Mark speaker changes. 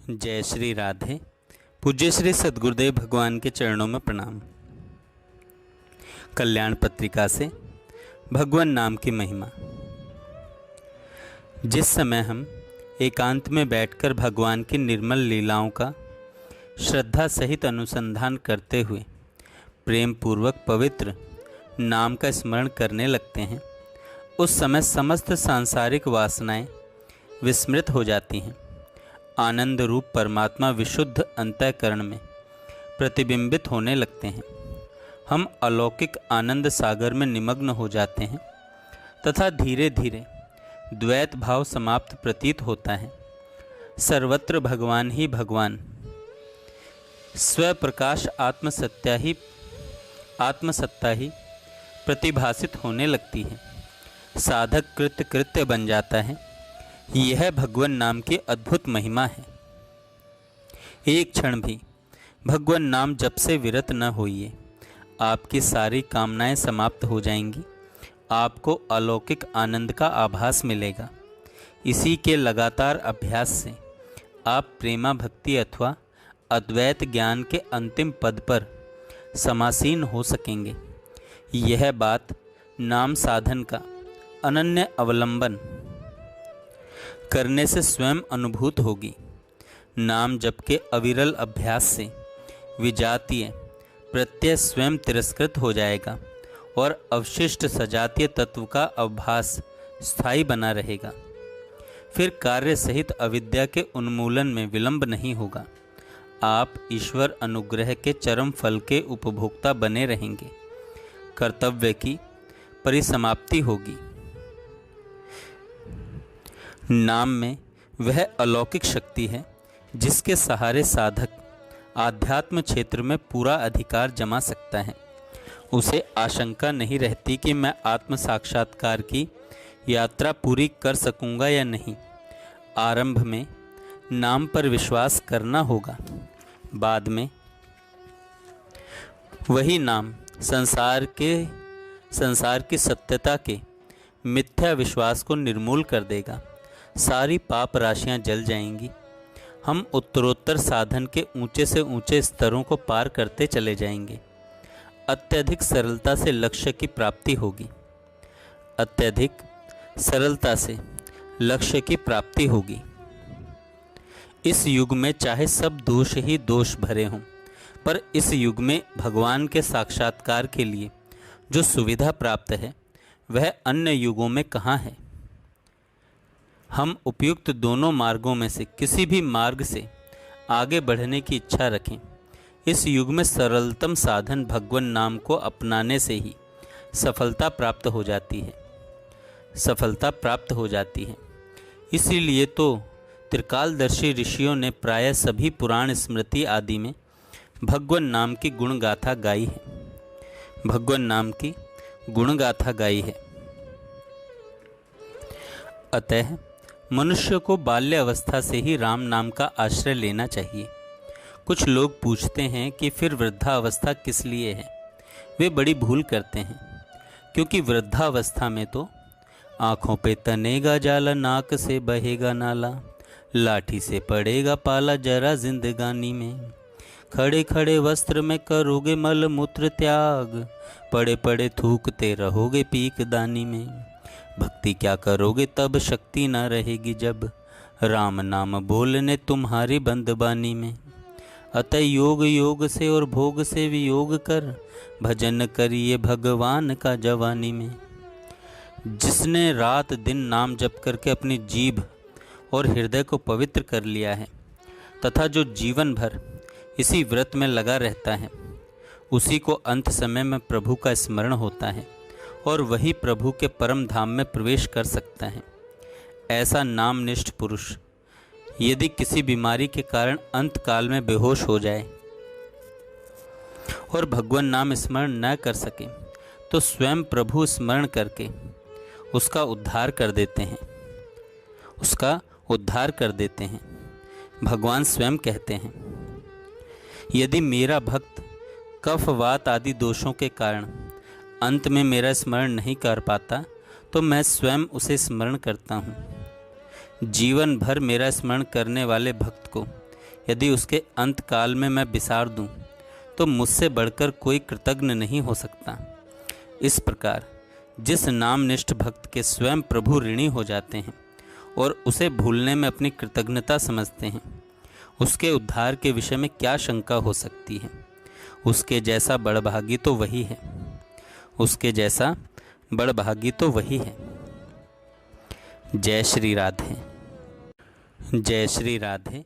Speaker 1: जय श्री राधे। पूज्य श्री सद्गुरुदेव भगवान के चरणों में प्रणाम। कल्याण पत्रिका से भगवान नाम की महिमा। जिस समय हम एकांत में बैठकर भगवान की निर्मल लीलाओं का श्रद्धा सहित अनुसंधान करते हुए प्रेम पूर्वक पवित्र नाम का स्मरण करने लगते हैं, उस समय समस्त सांसारिक वासनाएं विस्मृत हो जाती हैं। आनंद रूप परमात्मा विशुद्ध अंतःकरण में प्रतिबिंबित होने लगते हैं। हम अलौकिक आनंद सागर में निमग्न हो जाते हैं तथा धीरे धीरे द्वैत भाव समाप्त प्रतीत होता है। सर्वत्र भगवान ही भगवान, स्वप्रकाश आत्मसत्ता ही प्रतिभासित होने लगती है। साधक कृत्य बन जाता है। यह भगवान नाम की अद्भुत महिमा है। एक क्षण भी भगवान नाम जप से विरत न होइए, आपकी सारी कामनाएं समाप्त हो जाएंगी। आपको अलौकिक आनंद का आभास मिलेगा। इसी के लगातार अभ्यास से आप प्रेमा भक्ति अथवा अद्वैत ज्ञान के अंतिम पद पर समासीन हो सकेंगे। यह बात नाम साधन का अनन्य अवलंबन करने से स्वयं अनुभूत होगी। नाम जप के अविरल अभ्यास से विजातीय प्रत्यय स्वयं तिरस्कृत हो जाएगा और अवशिष्ट सजातीय तत्व का अवभास स्थायी बना रहेगा। फिर कार्य सहित अविद्या के उन्मूलन में विलंब नहीं होगा। आप ईश्वर अनुग्रह के चरम फल के उपभोक्ता बने रहेंगे। कर्तव्य की परिसमाप्ति होगी। नाम में वह अलौकिक शक्ति है जिसके सहारे साधक आध्यात्म क्षेत्र में पूरा अधिकार जमा सकता है। उसे आशंका नहीं रहती कि मैं आत्म साक्षात्कार की यात्रा पूरी कर सकूंगा या नहीं। आरंभ में नाम पर विश्वास करना होगा, बाद में वही नाम संसार की सत्यता के मिथ्या विश्वास को निर्मूल कर देगा। सारी पाप राशियां जल जाएंगी। हम उत्तरोत्तर साधन के ऊंचे से ऊंचे स्तरों को पार करते चले जाएंगे। अत्यधिक सरलता से लक्ष्य की प्राप्ति होगी। अत्यधिक सरलता से लक्ष्य की प्राप्ति होगी। इस युग में चाहे सब दोष ही दोष भरे हों, पर इस युग में भगवान के साक्षात्कार के लिए जो सुविधा प्राप्त है वह अन्य युगों में कहाँ है। हम उपयुक्त दोनों मार्गों में से किसी भी मार्ग से आगे बढ़ने की इच्छा रखें। इस युग में सरलतम साधन भगवान नाम को अपनाने से ही सफलता प्राप्त हो जाती है। इसीलिए तो त्रिकालदर्शी ऋषियों ने प्रायः सभी पुराण स्मृति आदि में भगवान नाम की गुणगाथा गाई है। अतः मनुष्य को बाल्य अवस्था से ही राम नाम का आश्रय लेना चाहिए। कुछ लोग पूछते हैं कि फिर वृद्धावस्था किस लिए है। वे बड़ी भूल करते हैं, क्योंकि वृद्धावस्था में तो आँखों पे तनेगा जाला, नाक से बहेगा नाला, लाठी से पड़ेगा पाला जरा जिंदगानी में, खड़े खड़े वस्त्र में करोगे मल मूत्र त्याग, पड़े पड़े थूकते रहोगे पीक दानी में, भक्ति क्या करोगे तब शक्ति न रहेगी जब राम नाम बोलने तुम्हारी बंदबानी में। अतः योग से और भोग से वियोग कर, भजन करिए भगवान का जवानी में। जिसने रात दिन नाम जप करके अपनी जीभ और हृदय को पवित्र कर लिया है तथा जो जीवन भर इसी व्रत में लगा रहता है, उसी को अंत समय में प्रभु का स्मरण होता है और वही प्रभु के परम धाम में प्रवेश कर सकता है। ऐसा नामनिष्ठ पुरुष यदि किसी बीमारी के कारण अंत काल में बेहोश हो जाए और भगवान नाम स्मरण न कर सके, तो स्वयं प्रभु स्मरण करके उसका उद्धार कर देते हैं। भगवान स्वयं कहते हैं, यदि मेरा भक्त कफ वात आदि दोषों के कारण अंत में मेरा स्मरण नहीं कर पाता, तो मैं स्वयं उसे स्मरण करता हूँ। जीवन भर मेरा स्मरण करने वाले भक्त को यदि उसके अंत काल में मैं बिसार दूं, तो मुझसे बढ़कर कोई कृतज्ञ नहीं हो सकता। इस प्रकार जिस नामनिष्ठ भक्त के स्वयं प्रभु ऋणी हो जाते हैं और उसे भूलने में अपनी कृतज्ञता समझते हैं, उसके उद्धार के विषय में क्या शंका हो सकती है। उसके जैसा बड़भागी तो वही है, उसके जैसा बड़भागी तो वही है। जय श्री राधे। जय श्री राधे।